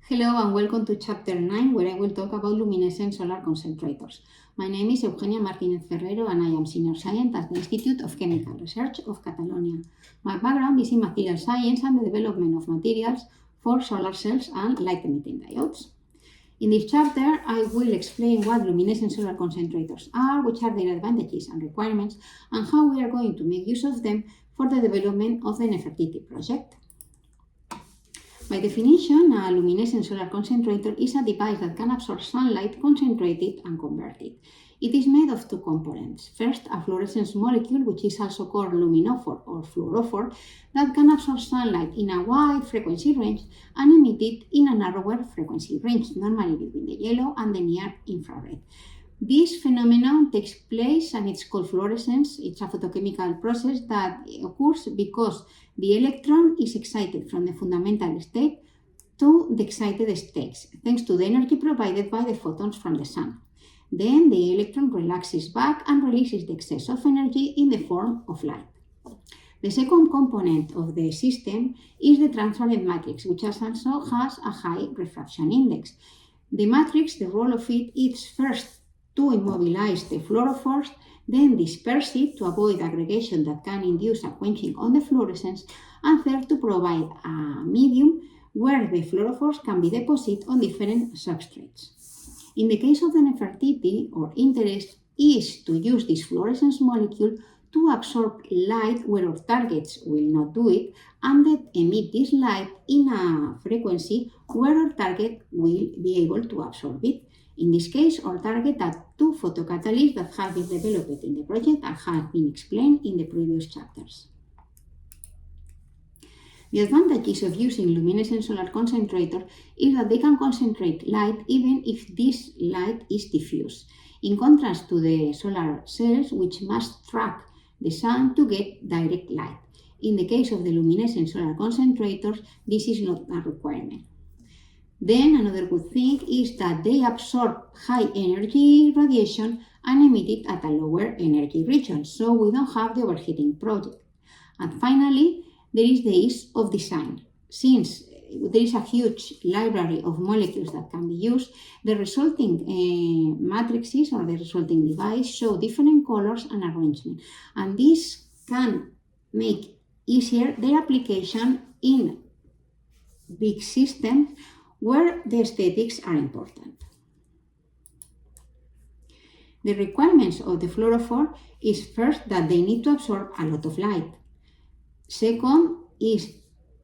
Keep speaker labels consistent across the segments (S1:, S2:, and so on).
S1: Hello and welcome to Chapter 9, where I will talk about luminescent solar concentrators. My name is Eugenia Martínez Ferrero and I am Senior Scientist at the Institute of Chemical Research of Catalonia. My background is in material science and the development of materials for solar cells and light-emitting diodes. In this chapter, I will explain what luminescent solar concentrators are, which are their advantages and requirements, and how we are going to make use of them for the development of the Nefertiti project. By definition, a luminescent solar concentrator is a device that can absorb sunlight, concentrate it, and convert it. It is made of two components. First, a fluorescence molecule, which is also called luminophore or fluorophore, that can absorb sunlight in a wide frequency range and emit it in a narrower frequency range, normally between the yellow and the near infrared. This phenomenon takes place and it's called fluorescence. It's a photochemical process that occurs because the electron is excited from the fundamental state to the excited states, thanks to the energy provided by the photons from the sun. Then the electron relaxes back and releases the excess of energy in the form of light. The second component of the system is the transparent matrix, which also has a high refraction index. The matrix, the role of it is first to immobilize the fluorophores, then disperse it to avoid aggregation that can induce a quenching on the fluorescence, and third, to provide a medium where the fluorophores can be deposited on different substrates. In the case of the Nefertiti, our interest is to use this fluorescence molecule to absorb light where our targets will not do it, and then emit this light in a frequency where our target will be able to absorb it. In this case, our target are two photocatalysts that have been developed in the project and have been explained in the previous chapters. The advantages of using luminescent solar concentrators is that they can concentrate light even if this light is diffuse, in contrast to the solar cells, which must track the sun to get direct light. In the case of the luminescent solar concentrators, this is not a requirement. Then another good thing is that they absorb high energy radiation and emit it at a lower energy region, so we don't have the overheating project. And finally, there is the ease of design. Since there is a huge library of molecules that can be used, the resulting matrices or the resulting device show different colors and arrangement, and this can make easier their application in big systems where the aesthetics are important. The requirements of the fluorophore is first that they need to absorb a lot of light. Second is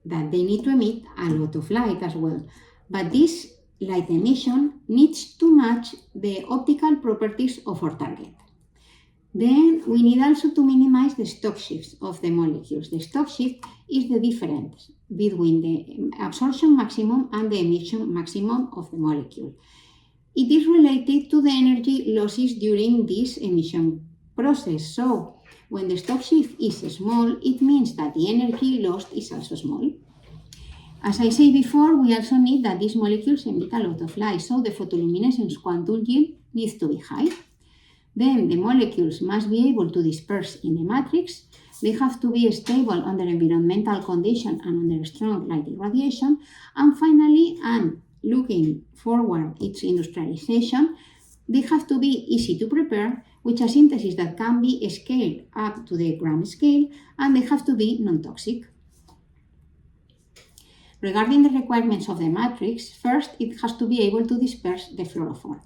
S1: that they need to emit a lot of light as well. But this light emission needs to match the optical properties of our target. Then we need also to minimize the Stokes shifts of the molecules. The Stokes shift is the difference between the absorption maximum and the emission maximum of the molecule. It is related to the energy losses during this emission process. So when the Stokes shift is small, it means that the energy lost is also small. As I said before, we also need that these molecules emit a lot of light, so the photoluminescence quantum yield needs to be high. Then the molecules must be able to disperse in the matrix. They have to be stable under environmental conditions and under strong light irradiation. And finally, and looking forward its industrialization, they have to be easy to prepare, with a synthesis that can be scaled up to the gram scale, and they have to be non-toxic. Regarding the requirements of the matrix, first, it has to be able to disperse the fluorophore.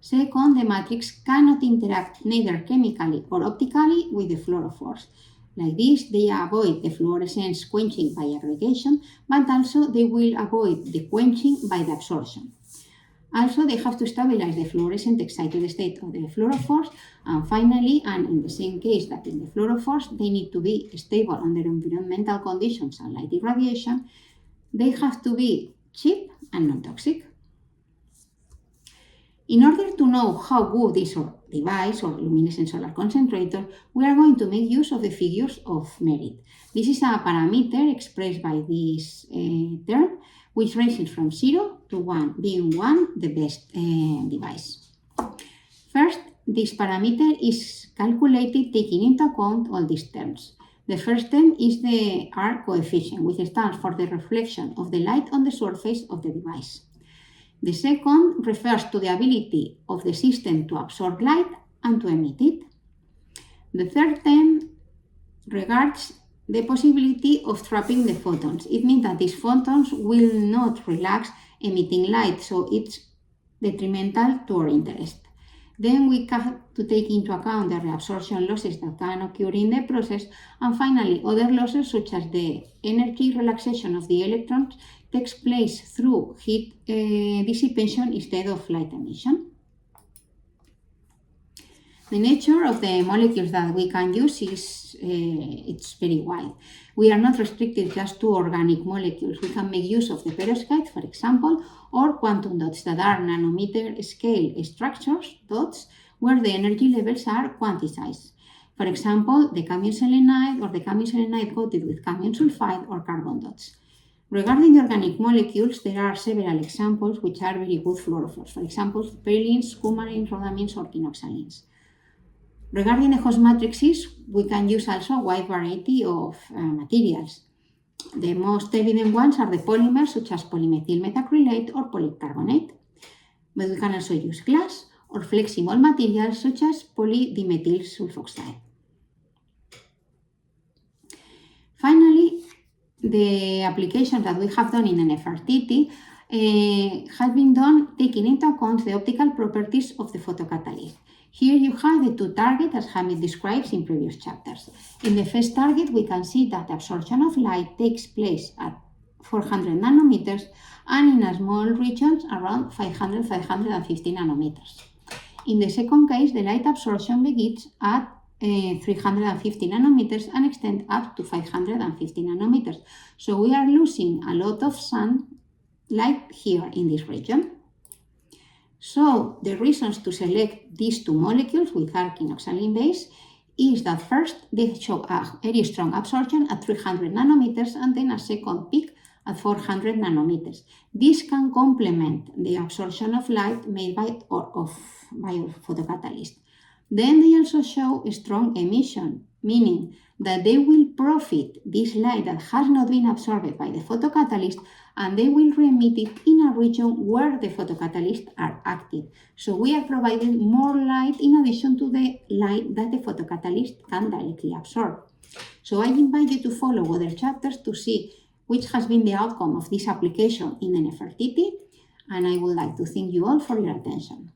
S1: Second, the matrix cannot interact neither chemically or optically with the fluorophores. Like this, they avoid the fluorescence quenching by aggregation, but also they will avoid the quenching by the absorption. Also, they have to stabilize the fluorescent excited state of the fluorophores. And finally, and in the same case that in the fluorophores, they need to be stable under environmental conditions and light irradiation. They have to be cheap and non-toxic. In order to know how good is our device or luminescent solar concentrator, we are going to make use of the figures of merit. This is a parameter expressed by this term, which ranges from 0 to 1, being 1 the best device. First, this parameter is calculated taking into account all these terms. The first term is the R coefficient, which stands for the reflection of the light on the surface of the device. The second refers to the ability of the system to absorb light and to emit it. The third term regards the possibility of trapping the photons. It means that these photons will not relax emitting light, so it's detrimental to our interest. Then we have to take into account the reabsorption losses that can occur in the process, and finally other losses such as the energy relaxation of the electrons takes place through heat dissipation instead of light emission. The nature of the molecules that we can use is it's very wide. We are not restricted just to organic molecules. We can make use of the perovskite, for example, or quantum dots that are nanometer scale structures, dots, where the energy levels are quantized. For example, the cadmium selenide or the cadmium selenide coated with cadmium sulfide or carbon dots. Regarding the organic molecules, there are several examples which are very good fluorophores. For example, perilines, coumarins, rhodamines, or quinoxalines. Regarding the host matrices, we can use also a wide variety of materials. The most evident ones are the polymers such as polymethyl methacrylate or polycarbonate. But we can also use glass or flexible materials such as polydimethyl sulfoxide. Finally, the application that we have done in NFRTT has been done taking into account the optical properties of the photocatalyst. Here you have the two targets as Hamid describes in previous chapters. In the first target, we can see that absorption of light takes place at 400 nanometers and in a small regions around 500-550 nanometers. In the second case, the light absorption begins at 350 nanometers and extends up to 550 nanometers. So we are losing a lot of sunlight here in this region. So the reasons to select these two molecules with our quinoxalin base is that first they show a very strong absorption at 300 nanometers and then a second peak at 400 nanometers. This can complement the absorption of light made by our photocatalyst. Then they also show a strong emission, meaning that they will profit this light that has not been absorbed by the photocatalyst and they will re-emit it in a region where the photocatalysts are active. So we are providing more light in addition to the light that the photocatalyst can directly absorb. So I invite you to follow other chapters to see which has been the outcome of this application in NFRTT, and I would like to thank you all for your attention.